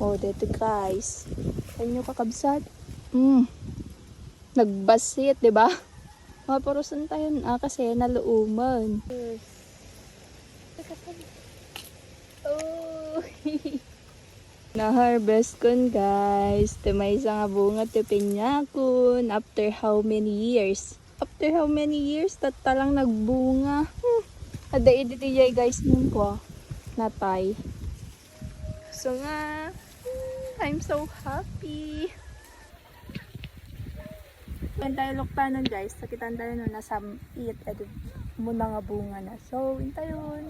Oh, dito guys. Ayun yung kakabsat. Nagbasit, di ba? Maparusan tayo kasi naluuman. Oh. Na-harvest kun guys. Ito may isang bunga ito pinyakon. After how many years? After how many years? Tatalang nagbunga. Ada iditiyay guys nun ko. Natay. So nga. I'm so happy. When tayo luktanan guys. Sakitan tayo nun nasa iit. Muna nga bunga na. So, intayon.